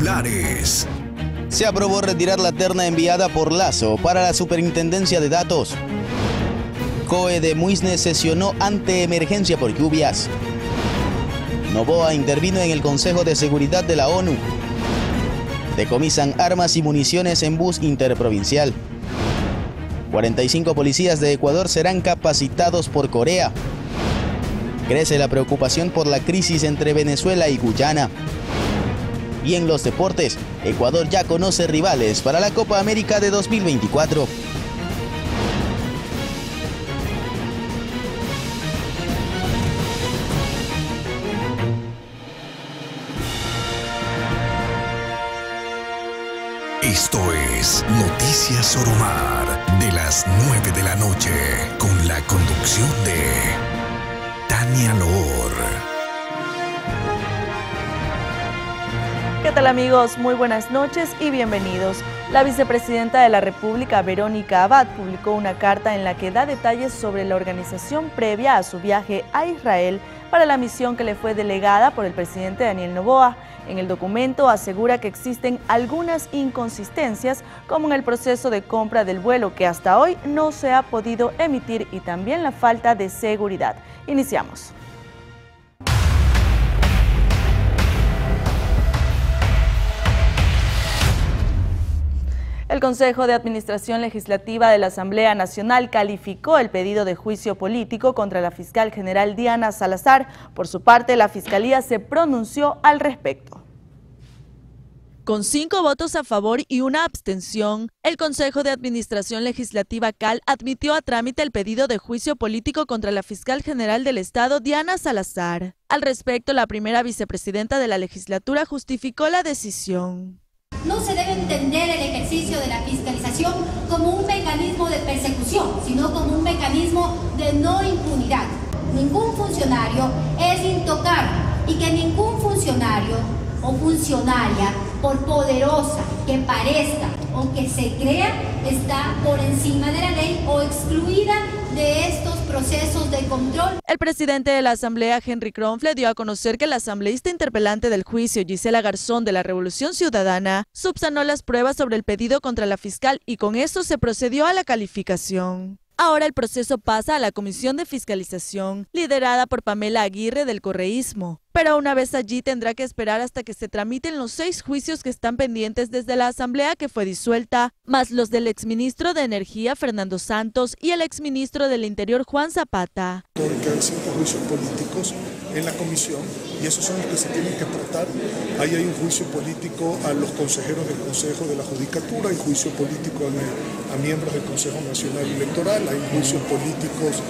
titulares. Se aprobó retirar la terna enviada por Lasso para la Superintendencia de Datos. COE de Muisne sesionó ante emergencia por lluvias. Noboa intervino en el Consejo de Seguridad de la ONU. Decomisan armas y municiones en bus interprovincial. 45 policías de Ecuador serán capacitados por Corea. Crece la preocupación por la crisis entre Venezuela y Guyana. Y en los deportes, Ecuador ya conoce rivales para la Copa América de 2024. Esto es Noticias Soromar, de las 9 de la noche, con la conducción de Tania Loor. ¿Qué tal, amigos? Muy buenas noches y bienvenidos. La vicepresidenta de la República, Verónica Abad, publicó una carta en la que da detalles sobre la organización previa a su viaje a Israel para la misión que le fue delegada por el presidente Daniel Noboa. En el documento asegura que existen algunas inconsistencias, como en el proceso de compra del vuelo que hasta hoy no se ha podido emitir, y también la falta de seguridad. Iniciamos. El Consejo de Administración Legislativa de la Asamblea Nacional calificó el pedido de juicio político contra la fiscal general Diana Salazar. Por su parte, la Fiscalía se pronunció al respecto. Con 5 votos a favor y una abstención, el Consejo de Administración Legislativa CAL admitió a trámite el pedido de juicio político contra la fiscal general del Estado, Diana Salazar. Al respecto, la primera vicepresidenta de la legislatura justificó la decisión. No se debe entender el ejercicio de la fiscalización como un mecanismo de persecución, sino como un mecanismo de no impunidad. Ningún funcionario es intocable y que ningún funcionario o funcionaria, por poderosa que parezca o que se crea, está por encima de la ley o excluida de estos procesos de control. El presidente de la Asamblea, Henry Kronfle, dio a conocer que la asambleísta interpelante del juicio, Gisela Garzón, de la Revolución Ciudadana, subsanó las pruebas sobre el pedido contra la fiscal y con eso se procedió a la calificación. Ahora el proceso pasa a la Comisión de Fiscalización, liderada por Pamela Aguirre del correísmo. Pero una vez allí tendrá que esperar hasta que se tramiten los 6 juicios que están pendientes desde la Asamblea que fue disuelta, más los del exministro de Energía, Fernando Santos, y el exministro del Interior, Juan Zapata. Porque hay 5 juicios políticos en la comisión y esos son los que se tienen que tratar. Ahí hay un juicio político a los consejeros del Consejo de la Judicatura, hay juicio político a miembros del Consejo Nacional Electoral, hay juicios políticos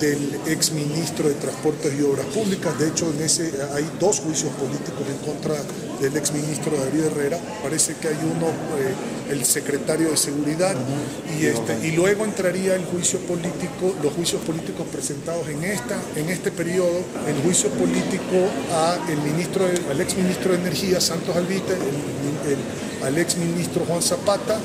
del exministro de Transportes y Obras Públicas. De hecho, en ese hay 2 juicios políticos en contra del exministro David Herrera. Parece que hay uno, el secretario de Seguridad, y luego entraría el juicio político, los juicios políticos presentados en este periodo, el juicio político al exministro de Energía, Santos Albite, al exministro Juan Zapata,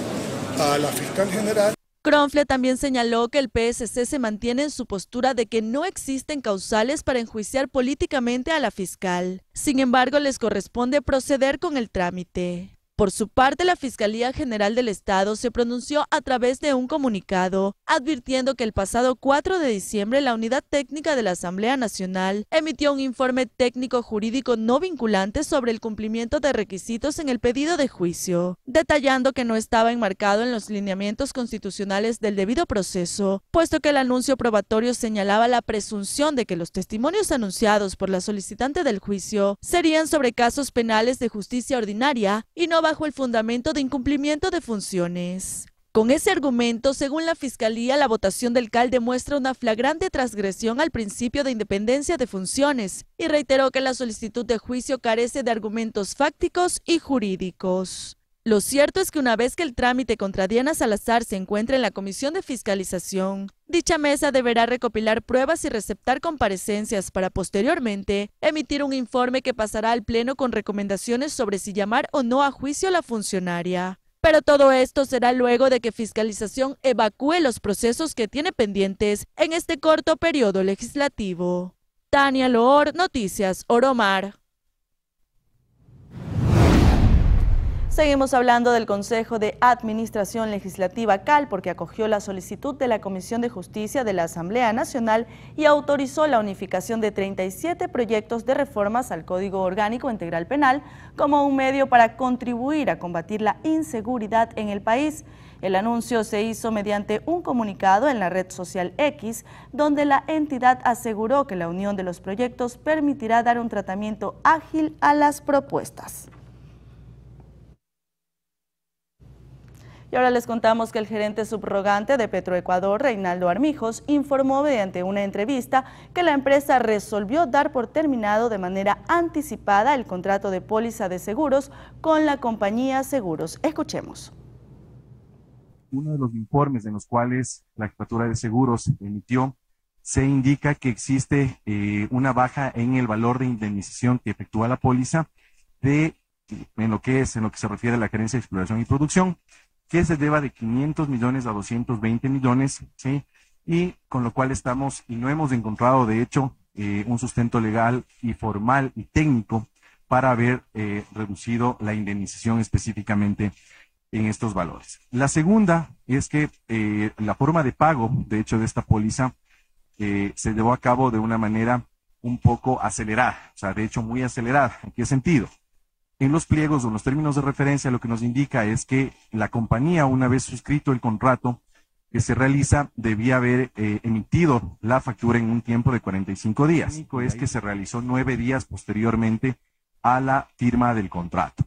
a la fiscal general. Kronfle también señaló que el PSC se mantiene en su postura de que no existen causales para enjuiciar políticamente a la fiscal. Sin embargo, les corresponde proceder con el trámite. Por su parte, la Fiscalía General del Estado se pronunció a través de un comunicado, advirtiendo que el pasado 4 de diciembre la Unidad Técnica de la Asamblea Nacional emitió un informe técnico jurídico no vinculante sobre el cumplimiento de requisitos en el pedido de juicio, detallando que no estaba enmarcado en los lineamientos constitucionales del debido proceso, puesto que el anuncio probatorio señalaba la presunción de que los testimonios anunciados por la solicitante del juicio serían sobre casos penales de justicia ordinaria y no bajo el fundamento de incumplimiento de funciones. Con ese argumento, según la Fiscalía, la votación del CAL demuestra una flagrante transgresión al principio de independencia de funciones y reiteró que la solicitud de juicio carece de argumentos fácticos y jurídicos. Lo cierto es que una vez que el trámite contra Diana Salazar se encuentre en la Comisión de Fiscalización, dicha mesa deberá recopilar pruebas y receptar comparecencias para posteriormente emitir un informe que pasará al Pleno con recomendaciones sobre si llamar o no a juicio a la funcionaria. Pero todo esto será luego de que Fiscalización evacúe los procesos que tiene pendientes en este corto periodo legislativo. Tania Loor, Noticias Oromar. Seguimos hablando del Consejo de Administración Legislativa CAL porque acogió la solicitud de la Comisión de Justicia de la Asamblea Nacional y autorizó la unificación de 37 proyectos de reformas al Código Orgánico Integral Penal como un medio para contribuir a combatir la inseguridad en el país. El anuncio se hizo mediante un comunicado en la red social X, donde la entidad aseguró que la unión de los proyectos permitirá dar un tratamiento ágil a las propuestas. Y ahora les contamos que el gerente subrogante de Petroecuador, Reinaldo Armijos, informó mediante una entrevista que la empresa resolvió dar por terminado de manera anticipada el contrato de póliza de seguros con la compañía Seguros. Escuchemos. Uno de los informes en los cuales la Jefatura de Seguros emitió, se indica que existe una baja en el valor de indemnización que efectúa la póliza en lo que se refiere a la gerencia de exploración y producción, que se deba de 500 millones a 220 millones, ¿sí? Y con lo cual no hemos encontrado, de hecho, un sustento legal y formal y técnico para haber reducido la indemnización específicamente en estos valores. La segunda es que la forma de pago, de hecho, de esta póliza se llevó a cabo de una manera un poco acelerada, o sea, de hecho, muy acelerada. ¿En qué sentido? En los pliegos o en los términos de referencia lo que nos indica es que la compañía, una vez suscrito el contrato que se realiza, debía haber emitido la factura en un tiempo de 45 días. Lo único es que se realizó 9 días posteriormente a la firma del contrato.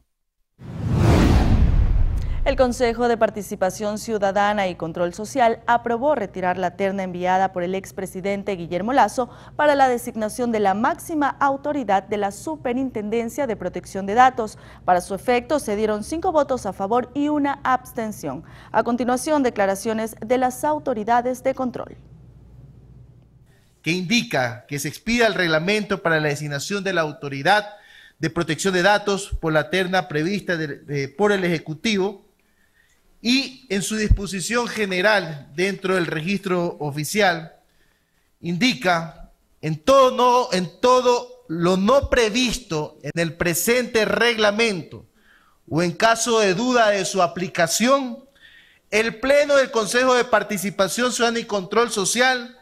El Consejo de Participación Ciudadana y Control Social aprobó retirar la terna enviada por el expresidente Guillermo Lasso para la designación de la máxima autoridad de la Superintendencia de Protección de Datos. Para su efecto se dieron 5 votos a favor y 1 abstención. A continuación, declaraciones de las autoridades de control. Que indica que se expida el reglamento para la designación de la autoridad de protección de datos por la terna prevista por el Ejecutivo, y en su disposición general dentro del registro oficial indica en todo lo no previsto en el presente reglamento o en caso de duda de su aplicación, el Pleno del Consejo de Participación Ciudadana y Control Social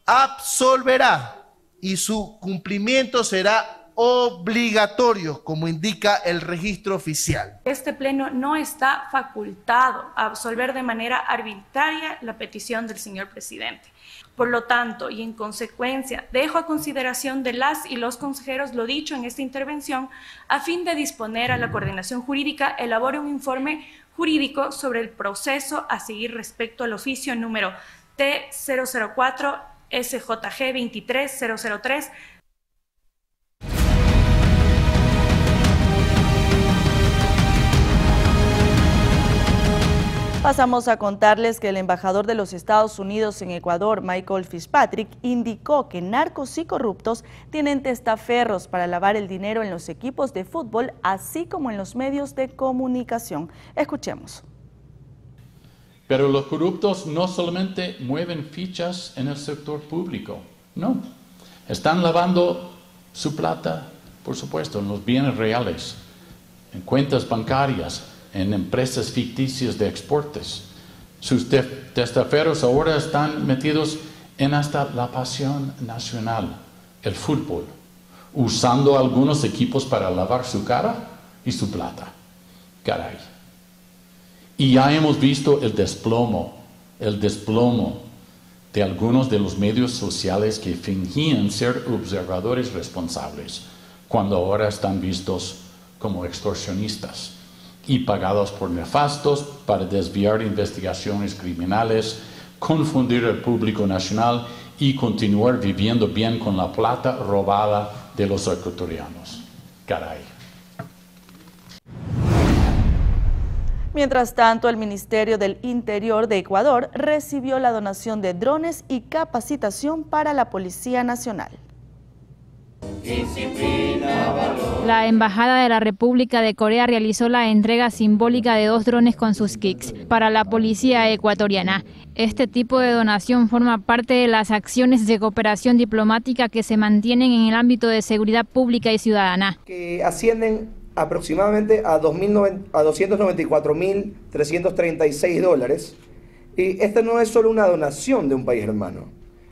absolverá y su cumplimiento será obligatorio, como indica el registro oficial. Este pleno no está facultado a absolver de manera arbitraria la petición del señor presidente. Por lo tanto, y en consecuencia, dejo a consideración de las y los consejeros lo dicho en esta intervención, a fin de disponer a la coordinación jurídica elabore un informe jurídico sobre el proceso a seguir respecto al oficio número T004 SJG 23003. Pasamos a contarles que el embajador de los Estados Unidos en Ecuador, Michael Fitzpatrick, indicó que narcos y corruptos tienen testaferros para lavar el dinero en los equipos de fútbol, así como en los medios de comunicación. Escuchemos. Pero los corruptos no solamente mueven fichas en el sector público, no. Están lavando su plata, por supuesto, en los bienes reales, en cuentas bancarias, en empresas ficticias de exportes. Sus testaferros ahora están metidos en hasta la pasión nacional, el fútbol, usando algunos equipos para lavar su cara y su plata. Caray. Y ya hemos visto el desplomo de algunos de los medios sociales que fingían ser observadores responsables, cuando ahora están vistos como extorsionistas y pagados por nefastos para desviar investigaciones criminales, confundir al público nacional y continuar viviendo bien con la plata robada de los ecuatorianos. Caray. Mientras tanto, el Ministerio del Interior de Ecuador recibió la donación de drones y capacitación para la Policía Nacional. La Embajada de la República de Corea realizó la entrega simbólica de 2 drones con sus kits para la policía ecuatoriana. Este tipo de donación forma parte de las acciones de cooperación diplomática que se mantienen en el ámbito de seguridad pública y ciudadana. Que ascienden aproximadamente a $294.336. Y esta no es solo una donación de un país hermano,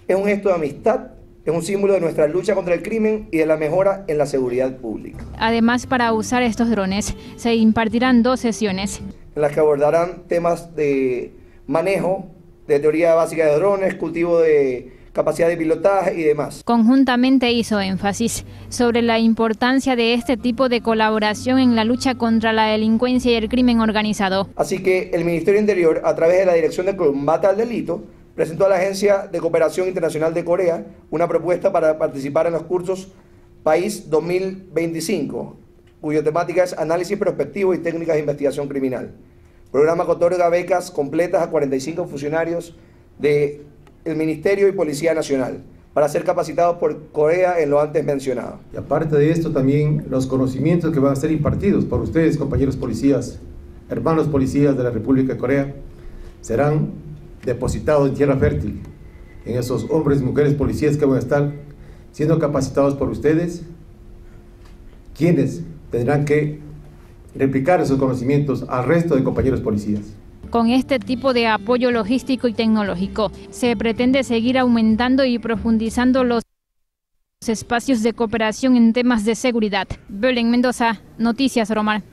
es un gesto de amistad, es un símbolo de nuestra lucha contra el crimen y de la mejora en la seguridad pública. Además, para usar estos drones, se impartirán 2 sesiones, en las que abordarán temas de manejo, de teoría básica de drones, cultivo de capacidad de pilotaje y demás. Conjuntamente hizo énfasis sobre la importancia de este tipo de colaboración en la lucha contra la delincuencia y el crimen organizado. Así que el Ministerio de Interior, a través de la Dirección de Combate al Delito, presentó a la Agencia de Cooperación Internacional de Corea una propuesta para participar en los cursos País 2025, cuya temática es análisis prospectivo y técnicas de investigación criminal. Programa que otorga becas completas a 45 funcionarios del Ministerio y Policía Nacional para ser capacitados por Corea en lo antes mencionado. Y aparte de esto, también los conocimientos que van a ser impartidos por ustedes, compañeros policías, hermanos policías de la República de Corea, serán depositados en tierra fértil, en esos hombres y mujeres policías que van a estar siendo capacitados por ustedes, quienes tendrán que replicar esos conocimientos al resto de compañeros policías. Con este tipo de apoyo logístico y tecnológico, se pretende seguir aumentando y profundizando los espacios de cooperación en temas de seguridad. Belén Mendoza, Noticias Romar.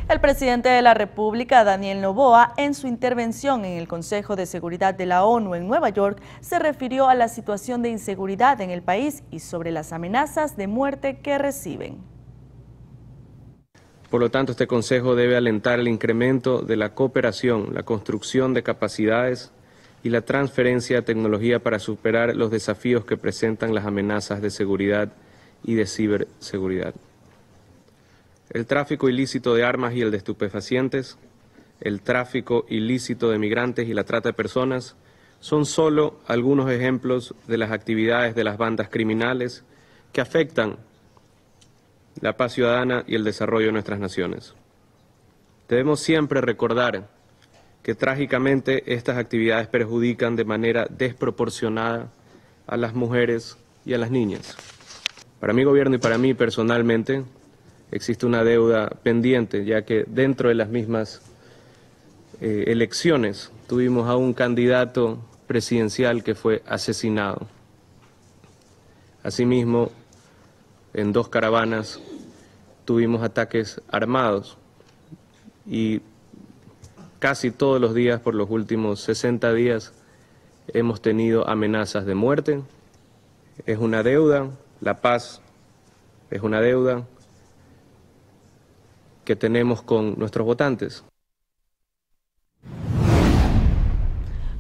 El presidente de la República, Daniel Noboa, en su intervención en el Consejo de Seguridad de la ONU en Nueva York, se refirió a la situación de inseguridad en el país y sobre las amenazas de muerte que reciben. Por lo tanto, este Consejo debe alentar el incremento de la cooperación, la construcción de capacidades y la transferencia de tecnología para superar los desafíos que presentan las amenazas de seguridad y de ciberseguridad. El tráfico ilícito de armas y el de estupefacientes, el tráfico ilícito de migrantes y la trata de personas son solo algunos ejemplos de las actividades de las bandas criminales que afectan la paz ciudadana y el desarrollo de nuestras naciones. Debemos siempre recordar que trágicamente estas actividades perjudican de manera desproporcionada a las mujeres y a las niñas. Para mi gobierno y para mí personalmente existe una deuda pendiente, ya que dentro de las mismas elecciones tuvimos a un candidato presidencial que fue asesinado. Asimismo, en 2 caravanas tuvimos ataques armados y casi todos los días por los últimos 60 días hemos tenido amenazas de muerte. Es una deuda, la paz es una deuda que tenemos con nuestros votantes.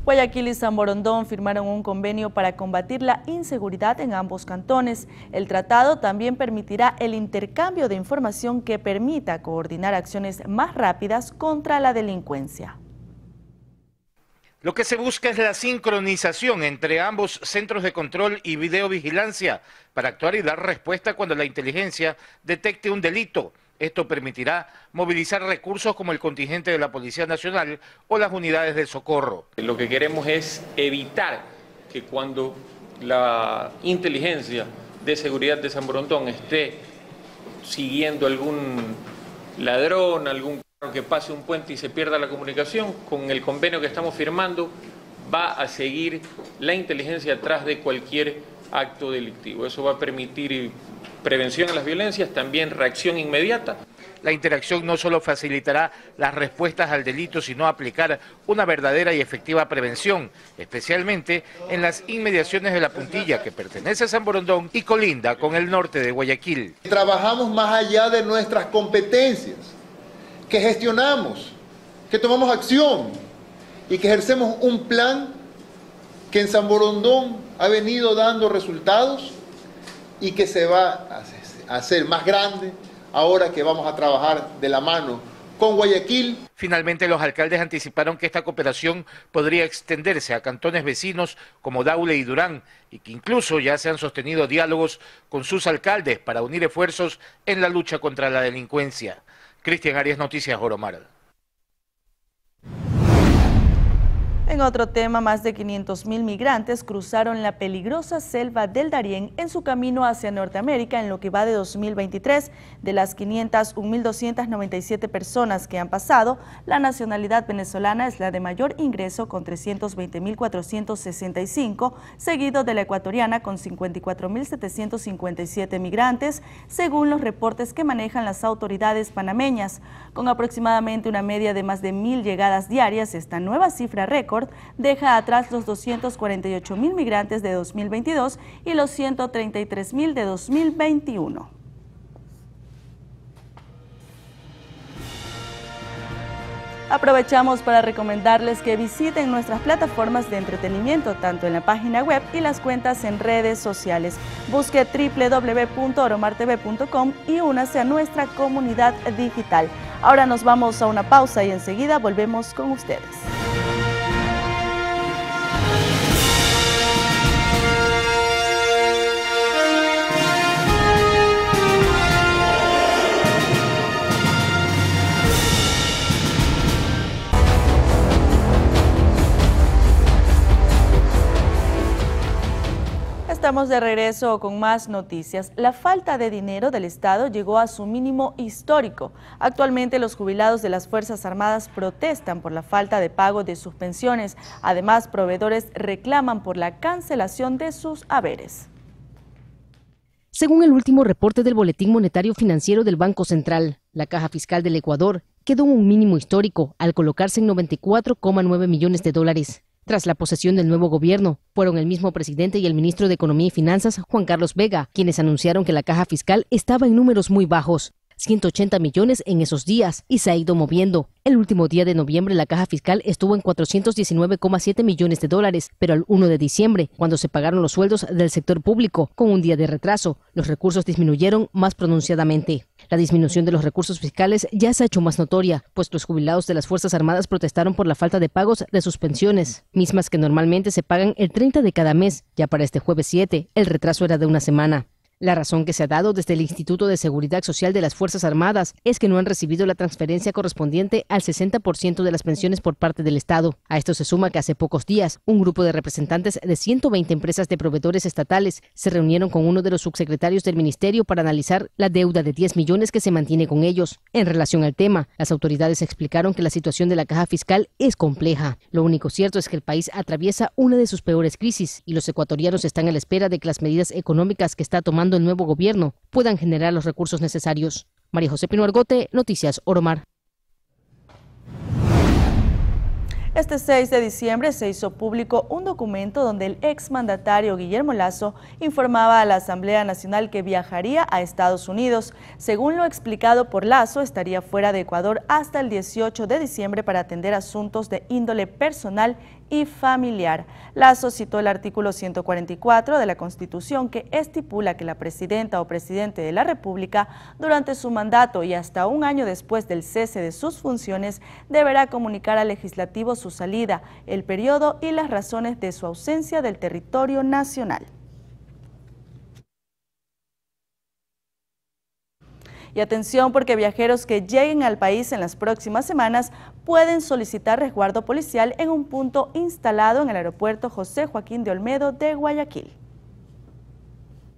Guayaquil y San Borondón firmaron un convenio para combatir la inseguridad en ambos cantones. El tratado también permitirá el intercambio de información que permita coordinar acciones más rápidas contra la delincuencia. Lo que se busca es la sincronización entre ambos centros de control y videovigilancia para actuar y dar respuesta cuando la inteligencia detecte un delito. Esto permitirá movilizar recursos como el contingente de la Policía Nacional o las unidades de socorro. Lo que queremos es evitar que cuando la inteligencia de seguridad de San Borondón esté siguiendo algún ladrón, algún carro que pase un puente y se pierda la comunicación, con el convenio que estamos firmando va a seguir la inteligencia atrás de cualquier acto delictivo. Eso va a permitir prevención a las violencias, también reacción inmediata. La interacción no solo facilitará las respuestas al delito, sino aplicar una verdadera y efectiva prevención, especialmente en las inmediaciones de La Puntilla, que pertenece a San Borondón y colinda con el norte de Guayaquil. Trabajamos más allá de nuestras competencias, que gestionamos, que tomamos acción y que ejercemos un plan que en San Borondón ha venido dando resultados y que se va a hacer más grande ahora que vamos a trabajar de la mano con Guayaquil. Finalmente, los alcaldes anticiparon que esta cooperación podría extenderse a cantones vecinos como Daule y Durán y que incluso ya se han sostenido diálogos con sus alcaldes para unir esfuerzos en la lucha contra la delincuencia. Cristian Arias, Noticias Oromar. En otro tema, más de 500.000 migrantes cruzaron la peligrosa selva del Darién en su camino hacia Norteamérica en lo que va de 2023. De las 1.297 personas que han pasado, la nacionalidad venezolana es la de mayor ingreso con 320.465, seguido de la ecuatoriana con 54.757 migrantes, según los reportes que manejan las autoridades panameñas. Con aproximadamente una media de más de 1.000 llegadas diarias, esta nueva cifra récord deja atrás los 248.000 migrantes de 2022 y los 133.000 de 2021. Aprovechamos para recomendarles que visiten nuestras plataformas de entretenimiento, tanto en la página web y las cuentas en redes sociales. Busque www.oromartv.com y únase a nuestra comunidad digital. Ahora nos vamos a una pausa y enseguida volvemos con ustedes. Estamos de regreso con más noticias. La falta de dinero del Estado llegó a su mínimo histórico. Actualmente los jubilados de las Fuerzas Armadas protestan por la falta de pago de sus pensiones. Además, proveedores reclaman por la cancelación de sus haberes. Según el último reporte del Boletín Monetario Financiero del Banco Central, la Caja Fiscal del Ecuador quedó en un mínimo histórico al colocarse en 94,9 millones de dólares. Tras la posesión del nuevo gobierno, fueron el mismo presidente y el ministro de Economía y Finanzas, Juan Carlos Vega, quienes anunciaron que la caja fiscal estaba en números muy bajos, 180 millones en esos días, y se ha ido moviendo. El último día de noviembre la caja fiscal estuvo en 419,7 millones de dólares, pero al 1 de diciembre, cuando se pagaron los sueldos del sector público, con un día de retraso, los recursos disminuyeron más pronunciadamente. La disminución de los recursos fiscales ya se ha hecho más notoria, pues los jubilados de las Fuerzas Armadas protestaron por la falta de pagos de sus pensiones, mismas que normalmente se pagan el 30 de cada mes. Ya para este jueves 7, el retraso era de una semana. La razón que se ha dado desde el Instituto de Seguridad Social de las Fuerzas Armadas es que no han recibido la transferencia correspondiente al 60% de las pensiones por parte del Estado. A esto se suma que hace pocos días, un grupo de representantes de 120 empresas de proveedores estatales se reunieron con uno de los subsecretarios del Ministerio para analizar la deuda de 10 millones que se mantiene con ellos. En relación al tema, las autoridades explicaron que la situación de la caja fiscal es compleja. Lo único cierto es que el país atraviesa una de sus peores crisis y los ecuatorianos están a la espera de que las medidas económicas que está tomando el nuevo gobierno puedan generar los recursos necesarios. María José Pino Argote, Noticias Oromar. Este 6 de diciembre se hizo público un documento donde el exmandatario Guillermo Lasso informaba a la Asamblea Nacional que viajaría a Estados Unidos. Según lo explicado por Lasso, estaría fuera de Ecuador hasta el 18 de diciembre para atender asuntos de índole personal y familiar. Lasso citó el artículo 144 de la Constitución que estipula que la presidenta o presidente de la República durante su mandato y hasta un año después del cese de sus funciones deberá comunicar al legislativo su salida, el periodo y las razones de su ausencia del territorio nacional. Y atención porque viajeros que lleguen al país en las próximas semanas pueden solicitar resguardo policial en un punto instalado en el aeropuerto José Joaquín de Olmedo de Guayaquil.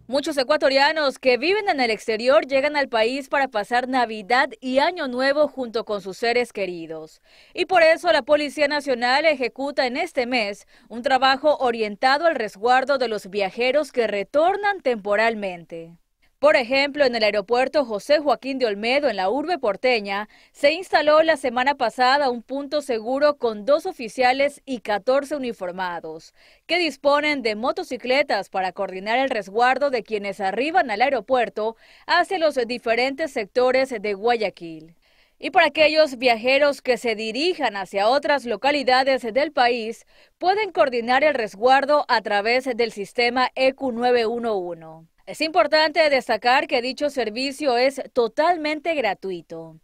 Muchos ecuatorianos que viven en el exterior llegan al país para pasar Navidad y Año Nuevo junto con sus seres queridos. Y por eso la Policía Nacional ejecuta en este mes un trabajo orientado al resguardo de los viajeros que retornan temporalmente. Por ejemplo, en el aeropuerto José Joaquín de Olmedo, en la urbe porteña, se instaló la semana pasada un punto seguro con 2 oficiales y 14 uniformados, que disponen de motocicletas para coordinar el resguardo de quienes arriban al aeropuerto hacia los diferentes sectores de Guayaquil. Y para aquellos viajeros que se dirijan hacia otras localidades del país, pueden coordinar el resguardo a través del sistema ECU 911. Es importante destacar que dicho servicio es totalmente gratuito.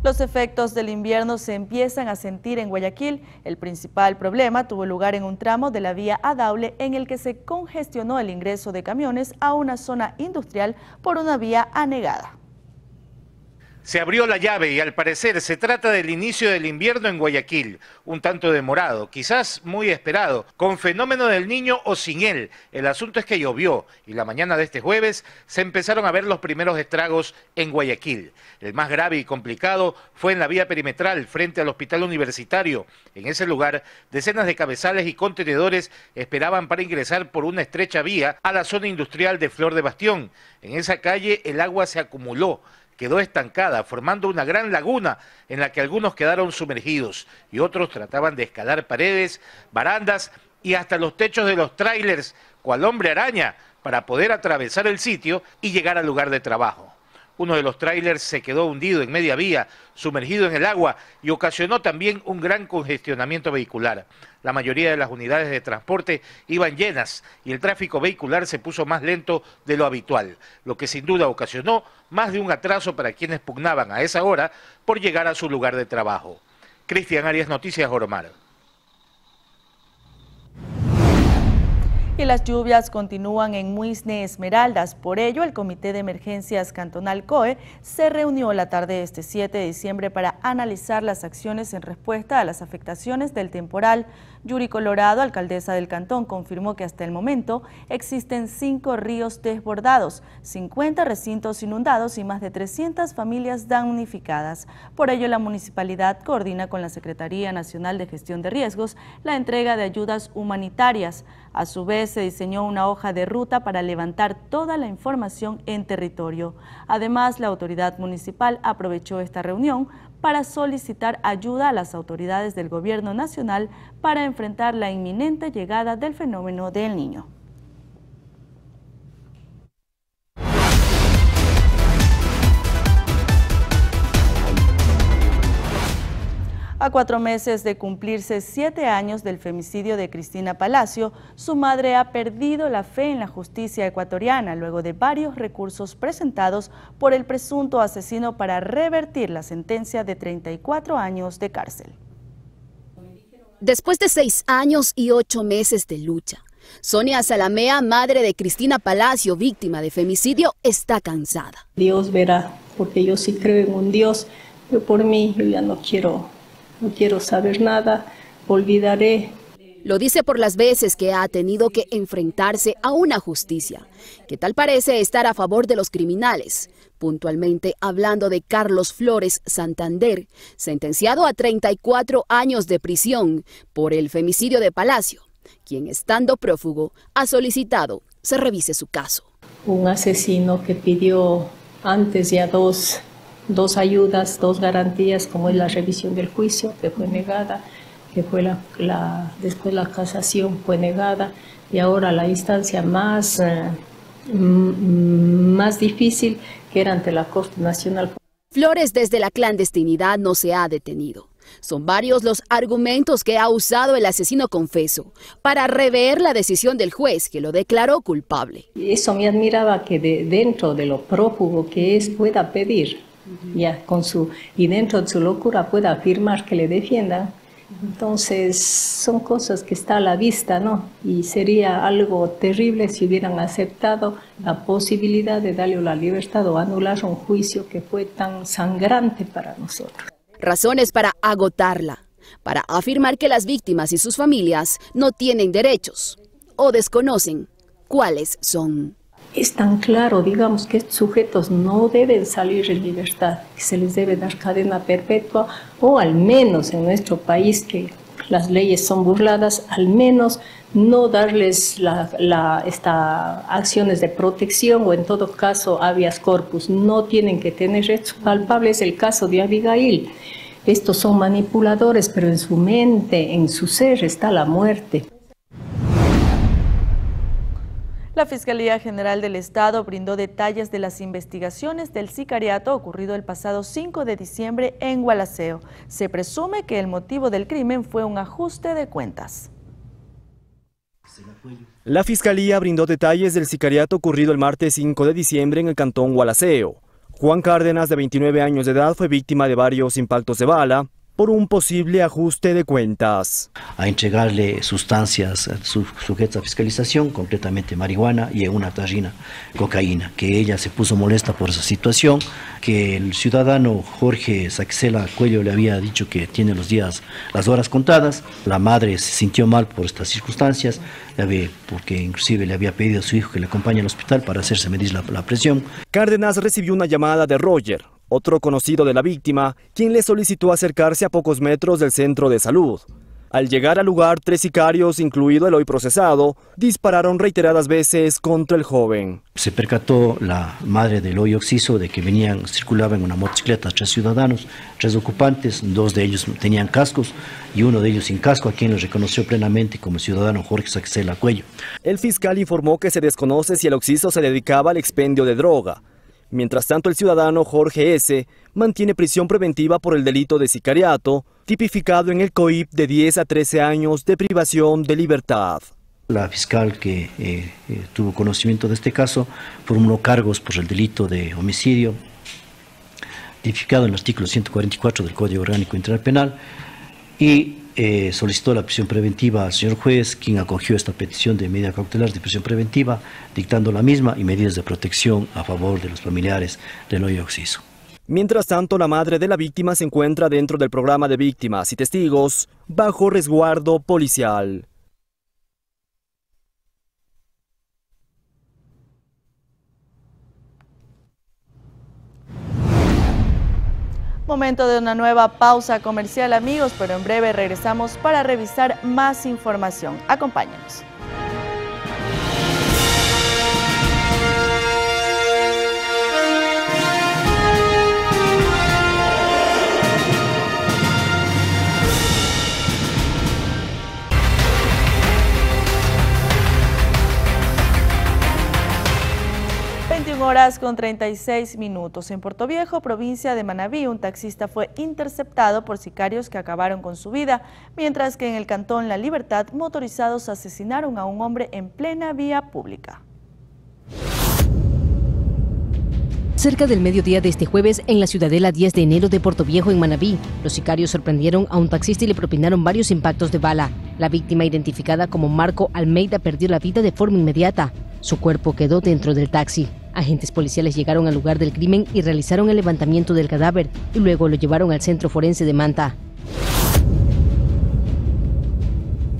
Los efectos del invierno se empiezan a sentir en Guayaquil. El principal problema tuvo lugar en un tramo de la vía a Daule en el que se congestionó el ingreso de camiones a una zona industrial por una vía anegada. Se abrió la llave y al parecer se trata del inicio del invierno en Guayaquil, un tanto demorado, quizás muy esperado, con fenómeno del Niño o sin él. El asunto es que llovió y la mañana de este jueves se empezaron a ver los primeros estragos en Guayaquil. El más grave y complicado fue en la vía perimetral frente al hospital universitario. En ese lugar, decenas de cabezales y contenedores esperaban para ingresar por una estrecha vía a la zona industrial de Flor de Bastión. En esa calle el agua se acumuló, quedó estancada, formando una gran laguna en la que algunos quedaron sumergidos y otros trataban de escalar paredes, barandas y hasta los techos de los tráilers, cual hombre araña, para poder atravesar el sitio y llegar al lugar de trabajo. Uno de los tráilers se quedó hundido en media vía, sumergido en el agua y ocasionó también un gran congestionamiento vehicular. La mayoría de las unidades de transporte iban llenas y el tráfico vehicular se puso más lento de lo habitual, lo que sin duda ocasionó más de un atraso para quienes pugnaban a esa hora por llegar a su lugar de trabajo. Cristian Arias, Noticias Oromar. Y las lluvias continúan en Muisne Esmeraldas. Por ello, el Comité de Emergencias Cantonal COE se reunió la tarde de este 7 de diciembre para analizar las acciones en respuesta a las afectaciones del temporal. Yuri Colorado, alcaldesa del cantón, confirmó que hasta el momento existen 5 ríos desbordados, 50 recintos inundados y más de 300 familias damnificadas. Por ello, la municipalidad coordina con la Secretaría Nacional de Gestión de Riesgos la entrega de ayudas humanitarias. A su vez, se diseñó una hoja de ruta para levantar toda la información en territorio. Además, la autoridad municipal aprovechó esta reunión para solicitar ayuda a las autoridades del gobierno nacional para enfrentar la inminente llegada del fenómeno del Niño. A 4 meses de cumplirse 7 años del femicidio de Cristina Palacio, su madre ha perdido la fe en la justicia ecuatoriana luego de varios recursos presentados por el presunto asesino para revertir la sentencia de 34 años de cárcel. Después de 6 años y 8 meses de lucha, Sonia Salamea, madre de Cristina Palacio, víctima de femicidio, está cansada. Dios verá, porque yo sí creo en un Dios, pero por mí yo ya no quiero saber nada, olvidaré. Lo dice por las veces que ha tenido que enfrentarse a una justicia que tal parece estar a favor de los criminales, puntualmente hablando de Carlos Flores Santander, sentenciado a 34 años de prisión por el femicidio de Palacio, quien estando prófugo ha solicitado se revise su caso. Un asesino que pidió antes ya dos ayudas, 2 garantías, como es la revisión del juicio, que fue negada, que fue después la casación fue negada, y ahora la instancia más difícil, que era ante la Corte Nacional. Flores desde la clandestinidad no se ha detenido. Son varios los argumentos que ha usado el asesino confeso para rever la decisión del juez que lo declaró culpable. Eso me admiraba, que dentro de lo prófugo que es pueda pedir. Y dentro de su locura pueda afirmar que le defiendan. Entonces son cosas que está a la vista, ¿no? Y sería algo terrible si hubieran aceptado la posibilidad de darle la libertad o anular un juicio que fue tan sangrante para nosotros. Razones para agotarla, para afirmar que las víctimas y sus familias no tienen derechos o desconocen cuáles son. Es tan claro, digamos, que estos sujetos no deben salir en libertad, que se les debe dar cadena perpetua, o al menos en nuestro país, que las leyes son burladas, al menos no darles acciones de protección, o en todo caso habeas corpus. No tienen que tener hechos palpables. El caso de Abigail. Estos son manipuladores, pero en su mente, en su ser está la muerte. La Fiscalía General del Estado brindó detalles de las investigaciones del sicariato ocurrido el pasado 5 de diciembre en Gualaceo. Se presume que el motivo del crimen fue un ajuste de cuentas. La Fiscalía brindó detalles del sicariato ocurrido el martes 5 de diciembre en el cantón Gualaceo. Juan Cárdenas, de 29 años de edad, fue víctima de varios impactos de bala, por un posible ajuste de cuentas. A entregarle sustancias sujetas a fiscalización, concretamente marihuana y una tarrina cocaína, que ella se puso molesta por esa situación, que el ciudadano Jorge Saxela Cuello le había dicho que tiene las horas contadas. La madre se sintió mal por estas circunstancias, porque inclusive le había pedido a su hijo que le acompañe al hospital para hacerse medir la presión. Cárdenas recibió una llamada de Roger, otro conocido de la víctima, quien le solicitó acercarse a pocos metros del centro de salud. Al llegar al lugar, 3 sicarios, incluido el hoy procesado, dispararon reiteradas veces contra el joven. Se percató la madre del hoy occiso de que circulaban en una motocicleta 3 ciudadanos, 3 ocupantes, 2 de ellos tenían cascos y uno de ellos sin casco, a quien lo reconoció plenamente como ciudadano Jorge Saxela Cuello. El fiscal informó que se desconoce si el occiso se dedicaba al expendio de droga. Mientras tanto, el ciudadano Jorge S. mantiene prisión preventiva por el delito de sicariato, tipificado en el COIP de 10 a 13 años de privación de libertad. La fiscal que tuvo conocimiento de este caso formuló cargos por el delito de homicidio, tipificado en el artículo 144 del Código Orgánico Integral Penal, y solicitó la prisión preventiva al señor juez, quien acogió esta petición de medida cautelar de prisión preventiva, dictando la misma y medidas de protección a favor de los familiares del hoy occiso. Mientras tanto, la madre de la víctima se encuentra dentro del programa de víctimas y testigos bajo resguardo policial. Momento de una nueva pausa comercial, amigos, pero en breve regresamos para revisar más información. Acompáñenos. Horas con 36 minutos. En Puerto Viejo, provincia de Manabí, un taxista fue interceptado por sicarios que acabaron con su vida, mientras que en el cantón La Libertad, motorizados asesinaron a un hombre en plena vía pública. Cerca del mediodía de este jueves, en la ciudadela 10 de enero de Puerto Viejo, en Manabí, los sicarios sorprendieron a un taxista y le propinaron varios impactos de bala. La víctima, identificada como Marco Almeida, perdió la vida de forma inmediata. Su cuerpo quedó dentro del taxi. Agentes policiales llegaron al lugar del crimen y realizaron el levantamiento del cadáver y luego lo llevaron al centro forense de Manta.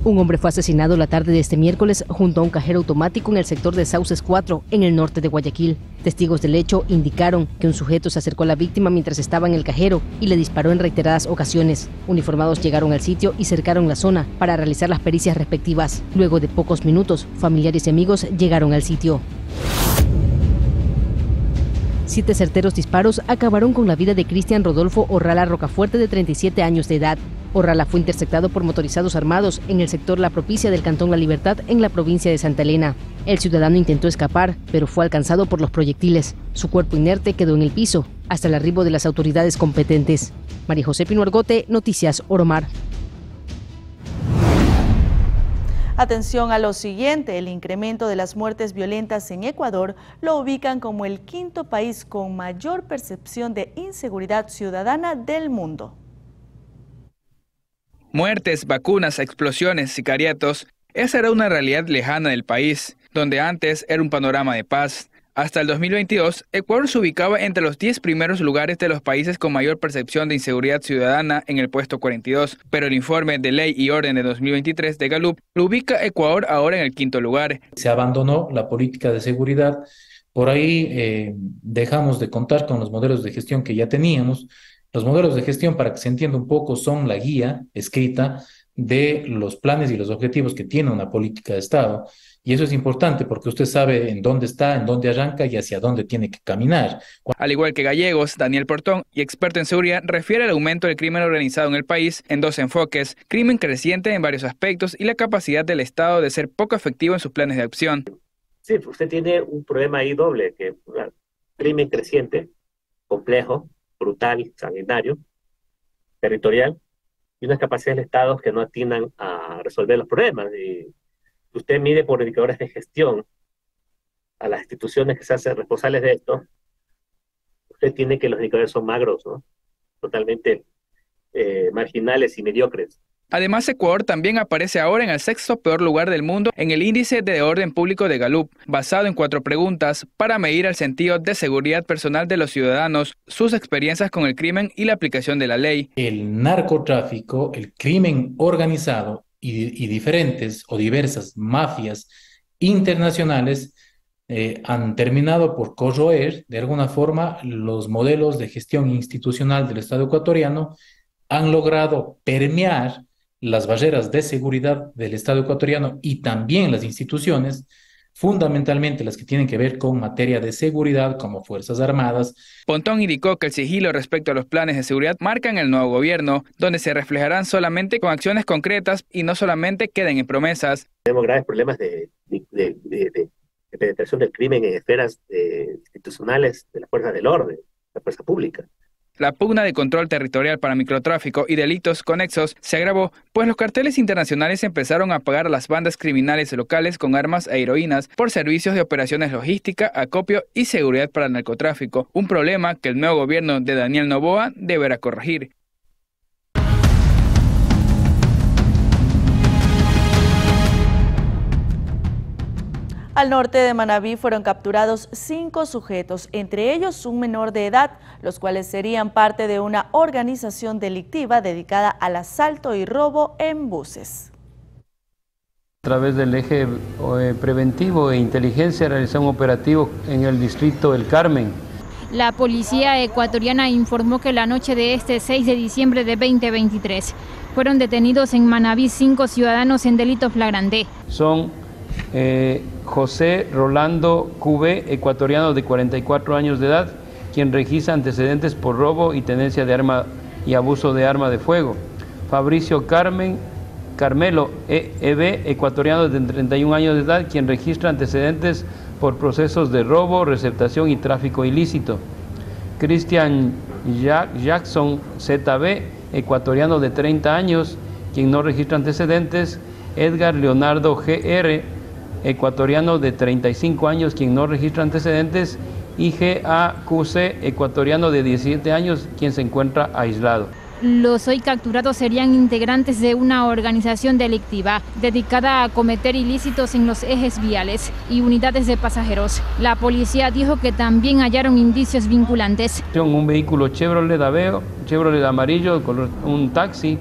Un hombre fue asesinado la tarde de este miércoles junto a un cajero automático en el sector de Sauces 4, en el norte de Guayaquil. Testigos del hecho indicaron que un sujeto se acercó a la víctima mientras estaba en el cajero y le disparó en reiteradas ocasiones. Uniformados llegaron al sitio y cercaron la zona para realizar las pericias respectivas. Luego de pocos minutos, familiares y amigos llegaron al sitio. 7 certeros disparos acabaron con la vida de Cristian Rodolfo Orrala Rocafuerte, de 37 años de edad. Orrala fue interceptado por motorizados armados en el sector La Propicia del cantón La Libertad, en la provincia de Santa Elena. El ciudadano intentó escapar, pero fue alcanzado por los proyectiles. Su cuerpo inerte quedó en el piso, hasta el arribo de las autoridades competentes. María José Pino Argote, Noticias Oromar. Atención a lo siguiente, el incremento de las muertes violentas en Ecuador lo ubican como el 5º país con mayor percepción de inseguridad ciudadana del mundo. Muertes, vacunas, explosiones, sicariatos, esa era una realidad lejana del país, donde antes era un panorama de paz. Hasta el 2022, Ecuador se ubicaba entre los 10 primeros lugares de los países con mayor percepción de inseguridad ciudadana, en el puesto 42, pero el informe de Ley y Orden de 2023 de Gallup lo ubica Ecuador ahora en el 5º lugar. Se abandonó la política de seguridad, por ahí dejamos de contar con los modelos de gestión que ya teníamos. Los modelos de gestión, para que se entienda un poco, son la guía escrita de los planes y los objetivos que tiene una política de Estado. Y eso es importante porque usted sabe en dónde está, en dónde arranca y hacia dónde tiene que caminar. Al igual que Gallegos, Daniel Portón, y experto en seguridad, refiere al aumento del crimen organizado en el país en 2 enfoques: crimen creciente en varios aspectos y la capacidad del Estado de ser poco efectivo en sus planes de acción. Sí, usted tiene un problema ahí doble, que crimen creciente, complejo, brutal, sanguinario, territorial, y unas capacidades del Estado que no atinan a resolver los problemas. Y usted mide por indicadores de gestión a las instituciones que se hacen responsables de esto, usted tiene que los indicadores son magros, ¿no? Totalmente marginales y mediocres. Además, Ecuador también aparece ahora en el 6º peor lugar del mundo en el índice de orden público de Gallup, basado en 4 preguntas para medir el sentido de seguridad personal de los ciudadanos, sus experiencias con el crimen y la aplicación de la ley. El narcotráfico, el crimen organizado y diferentes o diversas mafias internacionales han terminado por corroer de alguna forma los modelos de gestión institucional del Estado ecuatoriano, han logrado permear las barreras de seguridad del Estado ecuatoriano y también las instituciones, fundamentalmente las que tienen que ver con materia de seguridad como Fuerzas Armadas. Pontón indicó que el sigilo respecto a los planes de seguridad marcan el nuevo gobierno, donde se reflejarán solamente con acciones concretas y no solamente queden en promesas. Tenemos graves problemas de penetración del crimen en esferas institucionales de la fuerza del orden, la fuerza pública. La pugna de control territorial para microtráfico y delitos conexos se agravó, pues los carteles internacionales empezaron a pagar a las bandas criminales locales con armas e heroínas por servicios de operaciones logística, acopio y seguridad para el narcotráfico, un problema que el nuevo gobierno de Daniel Noboa deberá corregir. Al norte de Manabí fueron capturados 5 sujetos, entre ellos un menor de edad, los cuales serían parte de una organización delictiva dedicada al asalto y robo en buses. A través del eje preventivo e inteligencia realizó un operativo en el distrito El Carmen. La policía ecuatoriana informó que la noche de este 6 de diciembre de 2023 fueron detenidos en Manabí 5 ciudadanos en delito flagrante. Son José Rolando Cube, ecuatoriano de 44 años de edad, quien registra antecedentes por robo y tenencia de arma y abuso de arma de fuego. Fabricio Carmelo E.B., ecuatoriano de 31 años de edad, quien registra antecedentes por procesos de robo, receptación y tráfico ilícito. Cristian Jackson Z.B., ecuatoriano de 30 años, quien no registra antecedentes. Edgar Leonardo G.R., ecuatoriano de 35 años, quien no registra antecedentes, y G.A.Q.C., ecuatoriano de 17 años, quien se encuentra aislado. Los hoy capturados serían integrantes de una organización delictiva dedicada a cometer ilícitos en los ejes viales y unidades de pasajeros. La policía dijo que también hallaron indicios vinculantes. Un vehículo Chevrolet Aveo, Chevrolet amarillo, un taxi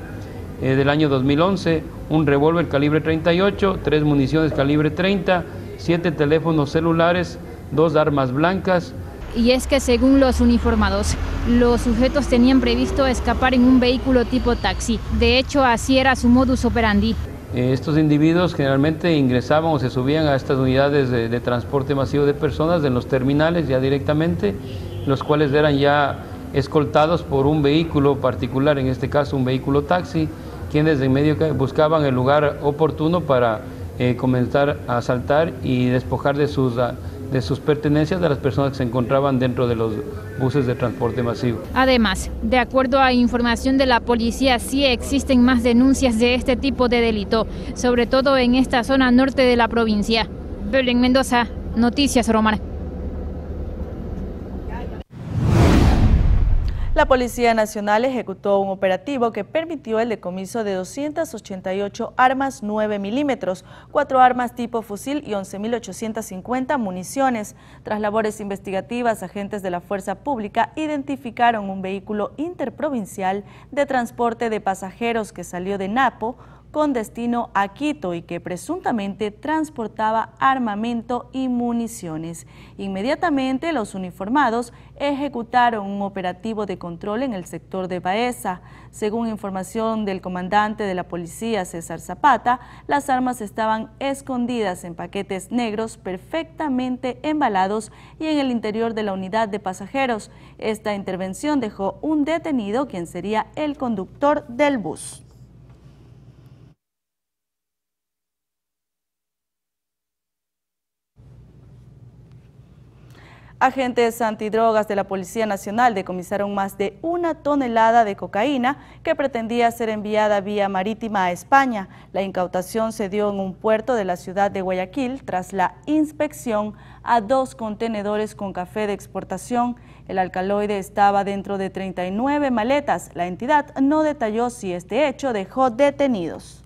del año 2011, un revólver calibre 38, 3 municiones calibre 30, 7 teléfonos celulares, 2 armas blancas. Y es que según los uniformados, los sujetos tenían previsto escapar en un vehículo tipo taxi. De hecho, así era su modus operandi. Estos individuos generalmente ingresaban o se subían a estas unidades de transporte masivo de personas en los terminales ya directamente, los cuales eran ya escoltados por un vehículo particular, en este caso un vehículo taxi, quienes de medio buscaban el lugar oportuno para comenzar a asaltar y despojar de sus pertenencias de las personas que se encontraban dentro de los buses de transporte masivo. Además, de acuerdo a información de la policía, sí existen más denuncias de este tipo de delito, sobre todo en esta zona norte de la provincia. Belén Mendoza, Noticias Romar. La Policía Nacional ejecutó un operativo que permitió el decomiso de 288 armas 9 milímetros, 4 armas tipo fusil y 11.850 municiones. Tras labores investigativas, agentes de la Fuerza Pública identificaron un vehículo interprovincial de transporte de pasajeros que salió de Napo con destino a Quito y que presuntamente transportaba armamento y municiones. Inmediatamente los uniformados ejecutaron un operativo de control en el sector de Baeza. Según información del comandante de la policía, César Zapata, las armas estaban escondidas en paquetes negros perfectamente embalados y en el interior de la unidad de pasajeros. Esta intervención dejó un detenido, quien sería el conductor del bus. Agentes antidrogas de la Policía Nacional decomisaron más de 1 tonelada de cocaína que pretendía ser enviada vía marítima a España. La incautación se dio en un puerto de la ciudad de Guayaquil tras la inspección a 2 contenedores con café de exportación El alcaloide estaba dentro de 39 maletas. La entidad no detalló si este hecho dejó detenidos.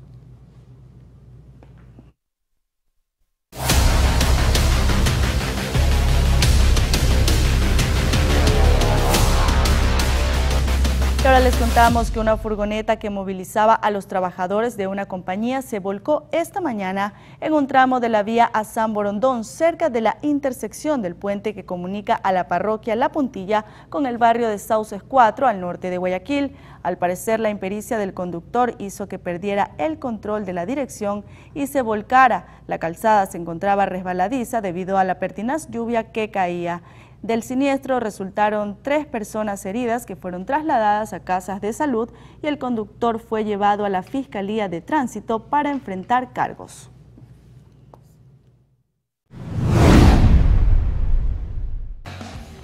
Y ahora les contamos que una furgoneta que movilizaba a los trabajadores de una compañía se volcó esta mañana en un tramo de la vía a San Borondón, cerca de la intersección del puente que comunica a la parroquia La Puntilla con el barrio de Sauces 4 al norte de Guayaquil. Al parecer, la impericia del conductor hizo que perdiera el control de la dirección y se volcara. La calzada se encontraba resbaladiza debido a la pertinaz lluvia que caía. Del siniestro resultaron 3 personas heridas que fueron trasladadas a casas de salud y el conductor fue llevado a la Fiscalía de Tránsito para enfrentar cargos.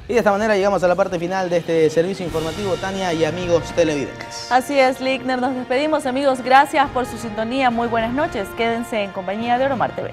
Y de esta manera llegamos a la parte final de este servicio informativo, Tania y amigos televidentes. Así es, Lickner, nos despedimos, amigos. Gracias por su sintonía. Muy buenas noches. Quédense en compañía de Oromar TV.